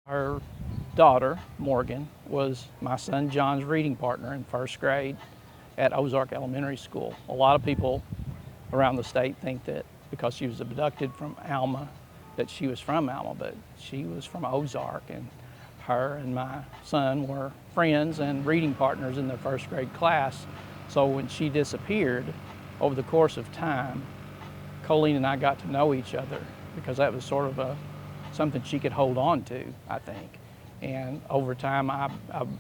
Her daughter, Morgan, was my son John's reading partner in first grade at Ozark Elementary School. A lot of people around the state think that because she was abducted from Alma, that she was from Alma, but she was from Ozark, and her and my son were friends and reading partners in their first grade class. So when she disappeared, over the course of time, Colleen and I got to know each other because that was sort of something she could hold on to, I think. And over time, I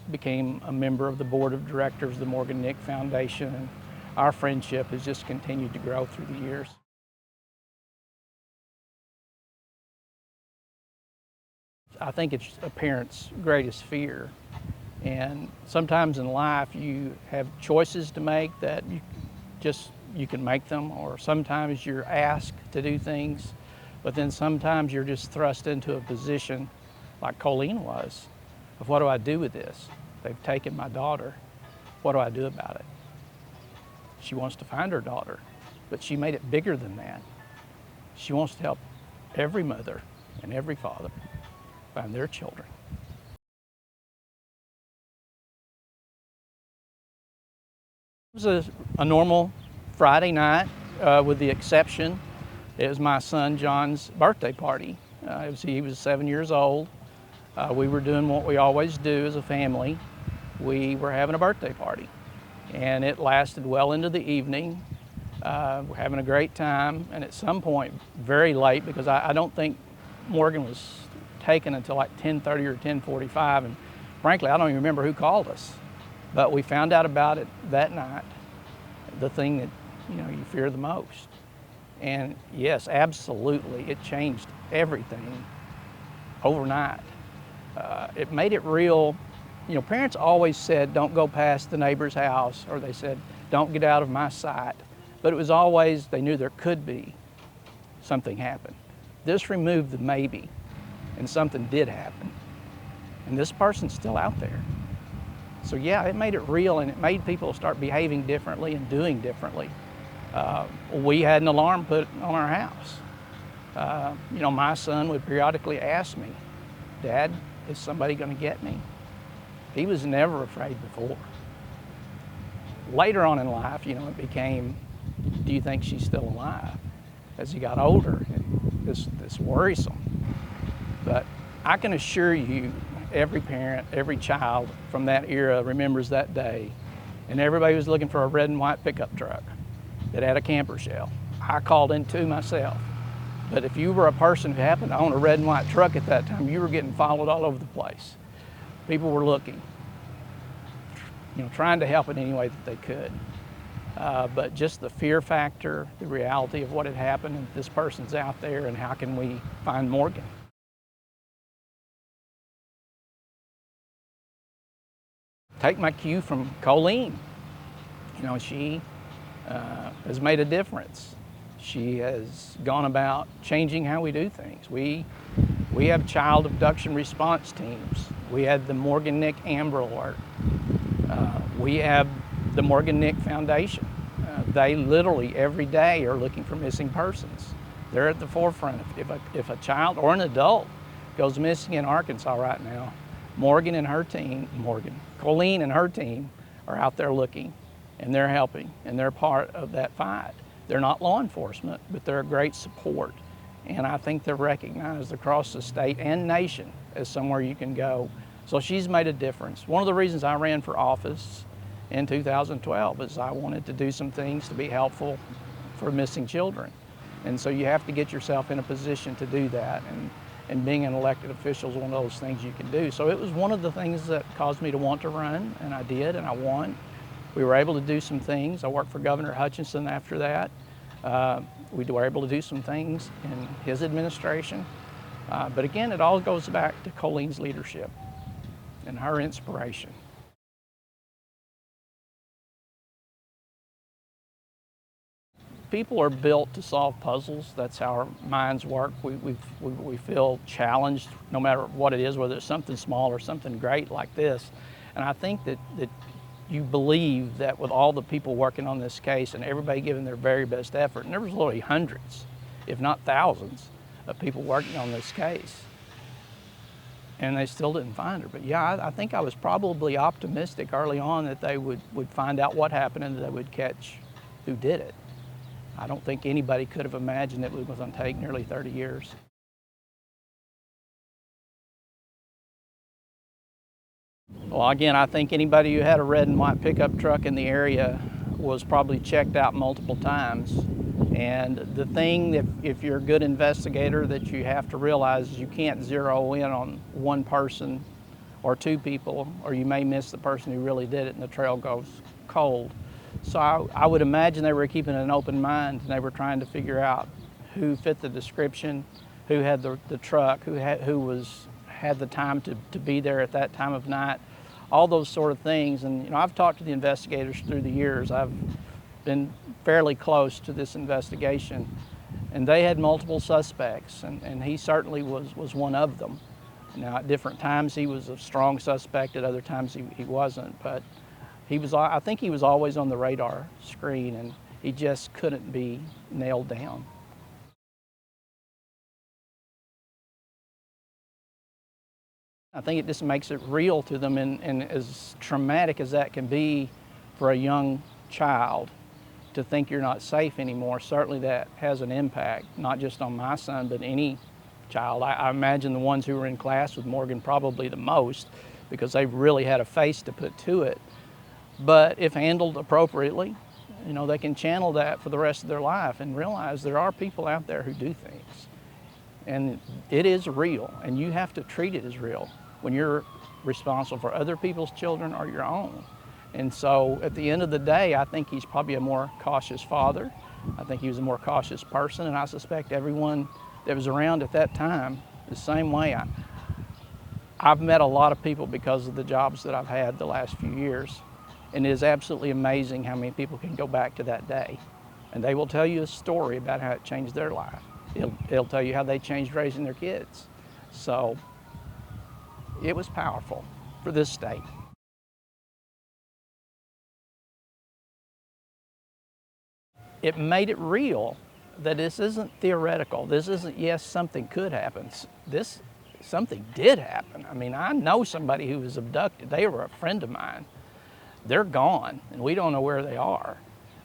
became a member of the board of directors of the Morgan Nick Foundation, and our friendship has just continued to grow through the years. I think it's a parent's greatest fear. And sometimes in life you have choices to make that you can make them, or sometimes you're asked to do things, but then sometimes you're just thrust into a position like Colleen was, of what do I do with this? They've taken my daughter. What do I do about it? She wants to find her daughter, but she made it bigger than that. She wants to help every mother and every father find their children. It was a normal Friday night, with the exception, it was my son John's birthday party. He was 7 years old. We were doing what we always do as a family. We were having a birthday party, and it lasted well into the evening. We're having a great time, and at some point, very late, because I don't think Morgan was taken until like 10:30 or 10:45, and frankly, I don't even remember who called us. But we found out about it that night, the thing that you fear the most. And yes, absolutely, it changed everything overnight. It made it real. Parents always said, don't go past the neighbor's house, or they said, don't get out of my sight. But it was always, they knew there could be something happen. This removed the maybe, and something did happen. And this person's still out there. So yeah, it made it real, and it made people start behaving differently and doing differently. We had an alarm put on our house. My son would periodically ask me, Dad, is somebody going to get me? He was never afraid before. Later on in life, it became, do you think she's still alive? As he got older, this worrisome. But I can assure you, every parent, every child from that era remembers that day, and everybody was looking for a red and white pickup truck that had a camper shell. I called in too myself. But if you were a person who happened to own a red and white truck at that time, you were getting followed all over the place. People were looking, trying to help in any way that they could. But just the fear factor, the reality of what had happened, and this person's out there, and how can we find Morgan? Take my cue from Colleen. She has made a difference. She has gone about changing how we do things. We have child abduction response teams. We had the Morgan Nick Amber Alert. We have the Morgan Nick Foundation. They literally every day are looking for missing persons. They're at the forefront. If a child or an adult goes missing in Arkansas right now, Colleen and her team are out there looking, and they're helping, and they're part of that fight. They're not law enforcement, but they're a great support. And I think they're recognized across the state and nation as somewhere you can go. So she's made a difference. One of the reasons I ran for office in 2012 is I wanted to do some things to be helpful for missing children. And so you have to get yourself in a position to do that. And being an elected official is one of those things you can do. So it was one of the things that caused me to want to run, and I did, and I won. We were able to do some things. I worked for Governor Hutchinson after that. We were able to do some things in his administration. But again, it all goes back to Colleen's leadership and her inspiration. People are built to solve puzzles. That's how our minds work. We feel challenged no matter what it is, whether it's something small or something great like this. And I think that you believe that with all the people working on this case and everybody giving their very best effort, and there was literally hundreds, if not thousands, of people working on this case, and they still didn't find her. But yeah, I think I was probably optimistic early on that they would find out what happened and that they would catch who did it. I don't think anybody could have imagined it was going to take nearly 30 years. Well, again, I think anybody who had a red and white pickup truck in the area was probably checked out multiple times. And the thing, if you're a good investigator, that you have to realize is you can't zero in on one person or two people, or you may miss the person who really did it and the trail goes cold. So I would imagine they were keeping an open mind and they were trying to figure out who fit the description, who had the truck, who had the time to be there at that time of night, all those sort of things. And you know, I've talked to the investigators through the years. I've been fairly close to this investigation, and they had multiple suspects, and he certainly was one of them. Now, at different times he was a strong suspect, at other times he wasn't, but I think he was always on the radar screen, and he just couldn't be nailed down. I think it just makes it real to them, and as traumatic as that can be for a young child to think you're not safe anymore, certainly that has an impact, not just on my son, but any child. I imagine the ones who were in class with Morgan probably the most, because they really had a face to put to it. But if handled appropriately, you know, they can channel that for the rest of their life and realize there are people out there who do things. And it is real, and you have to treat it as real when you're responsible for other people's children or your own. And so at the end of the day, I think he's probably a more cautious father. I think he was a more cautious person, and I suspect everyone that was around at that time the same way. I've met a lot of people because of the jobs that I've had the last few years, and it is absolutely amazing how many people can go back to that day, and they will tell you a story about how it changed their life. It'll tell you how they changed raising their kids. So it was powerful for this state. It made it real, that this isn't theoretical. This isn't, yes, something could happen. Something did happen. I mean, I know somebody who was abducted. They were a friend of mine. They're gone, and we don't know where they are.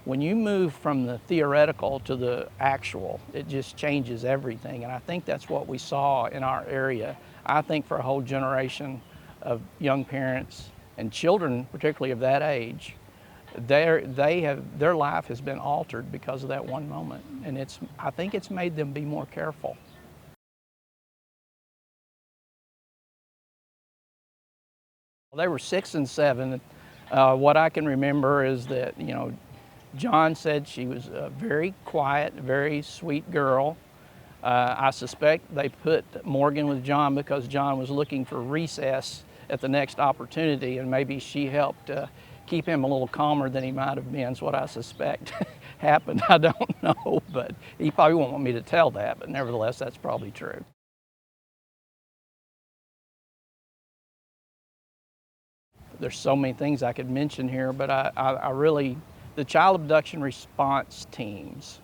When you move from the theoretical to the actual, it just changes everything. And I think that's what we saw in our area. I think for a whole generation of young parents and children, particularly of that age, their life has been altered because of that one moment. And I think it's made them be more careful. They were 6 and 7. What I can remember is that, you know, John said she was a very quiet, very sweet girl. I suspect they put Morgan with John because John was looking for recess at the next opportunity, and maybe she helped keep him a little calmer than he might have been, is what I suspect happened. I don't know, but he probably won't want me to tell that, but nevertheless, that's probably true. There's so many things I could mention here, but I really, the child abduction response teams,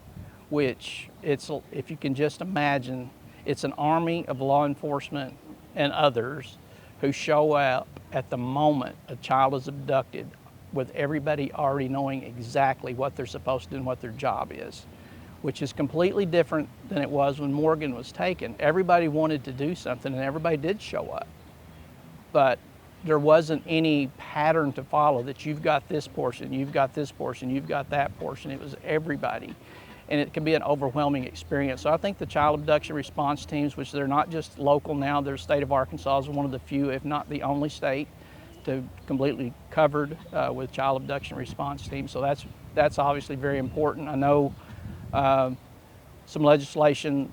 which if you can just imagine, it's an army of law enforcement and others who show up at the moment a child is abducted, with everybody already knowing exactly what they're supposed to do and what their job is, which is completely different than it was when Morgan was taken. Everybody wanted to do something and everybody did show up, but there wasn't any pattern to follow, that you've got this portion, you've got this portion, you've got that portion. It was everybody, and it can be an overwhelming experience. So I think the child abduction response teams, which they're not just local now, the state of Arkansas is one of the few, if not the only state, to completely covered with child abduction response teams. So that's obviously very important. I know some legislation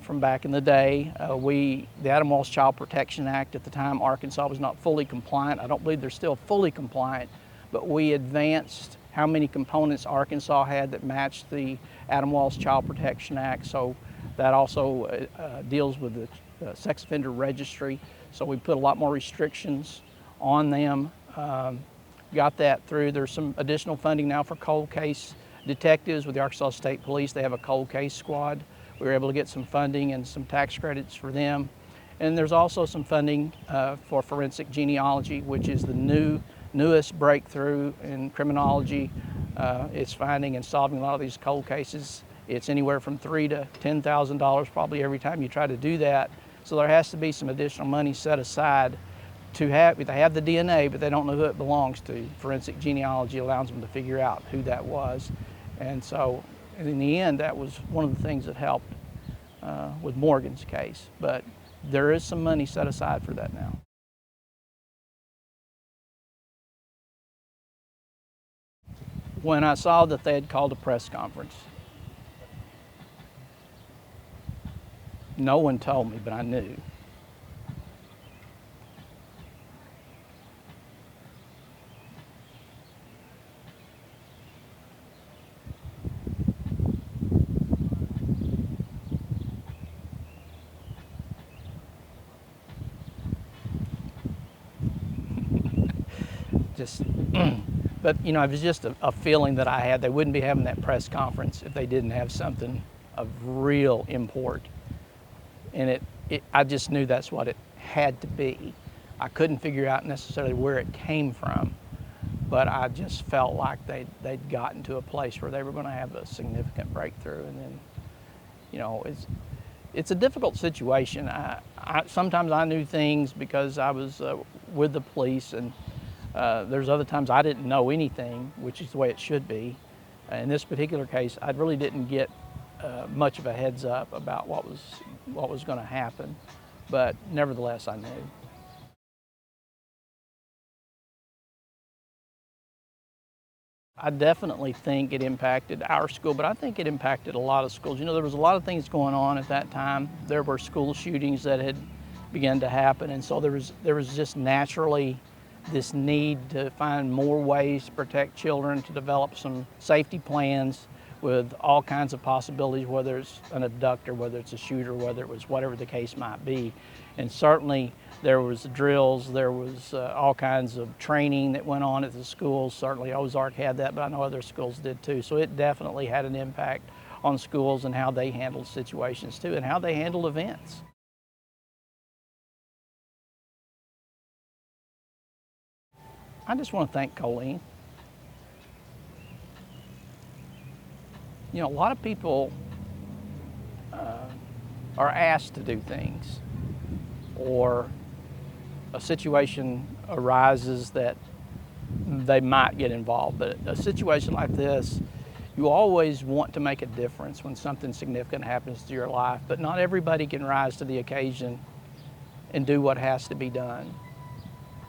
from back in the day. The Adam Walsh Child Protection Act at the time, Arkansas was not fully compliant. I don't believe they're still fully compliant, but we advanced how many components Arkansas had that matched the Adam Walsh Child Protection Act. So that also deals with the sex offender registry. So we put a lot more restrictions on them. Got that through. There's some additional funding now for cold case detectives with the Arkansas State Police. They have a cold case squad. We were able to get some funding and some tax credits for them. And there's also some funding for forensic genealogy, which is the newest breakthrough in criminology. It's finding and solving a lot of these cold cases. It's anywhere from $3,000 to $10,000 probably every time you try to do that. So there has to be some additional money set aside to have, they have the DNA, but they don't know who it belongs to. Forensic genealogy allows them to figure out who that was. And so in the end, that was one of the things that helped with Morgan's case. But there is some money set aside for that now. When I saw that they had called a press conference, no one told me, but I knew. But you know, it was just a feeling that I had. They wouldn't be having that press conference if they didn't have something of real import. And I just knew that's what it had to be. I couldn't figure out necessarily where it came from, but I just felt like they'd gotten to a place where they were going to have a significant breakthrough. And then, you know, it's a difficult situation. Sometimes I knew things because I was with the police, and there's other times I didn't know anything, which is the way it should be. In this particular case, I really didn't get much of a heads up about what was going to happen, but nevertheless, I knew. I definitely think it impacted our school, but I think it impacted a lot of schools. You know, there was a lot of things going on at that time. There were school shootings that had begun to happen, and so there was just naturally this need to find more ways to protect children, to develop some safety plans with all kinds of possibilities, whether it's an abductor, whether it's a shooter, whether it was whatever the case might be. And certainly there was drills, there was all kinds of training that went on at the schools. Certainly Ozark had that, but I know other schools did too. So it definitely had an impact on schools and how they handled situations too, and how they handled events. I just want to thank Colleen. You know, a lot of people are asked to do things, or a situation arises that they might get involved. But a situation like this, you always want to make a difference when something significant happens to your life, but not everybody can rise to the occasion and do what has to be done.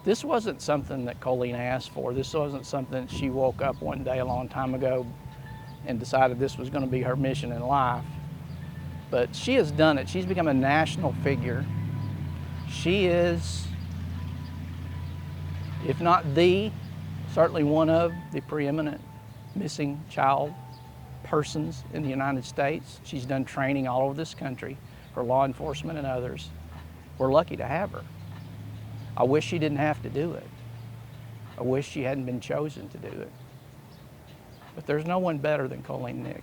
This wasn't something that Colleen asked for. This wasn't something she woke up one day a long time ago and decided this was going to be her mission in life. But she has done it. She's become a national figure. She is, if not the, certainly one of the preeminent missing child persons in the United States. She's done training all over this country for law enforcement and others. We're lucky to have her. I wish she didn't have to do it. I wish she hadn't been chosen to do it. But there's no one better than Colleen Nick.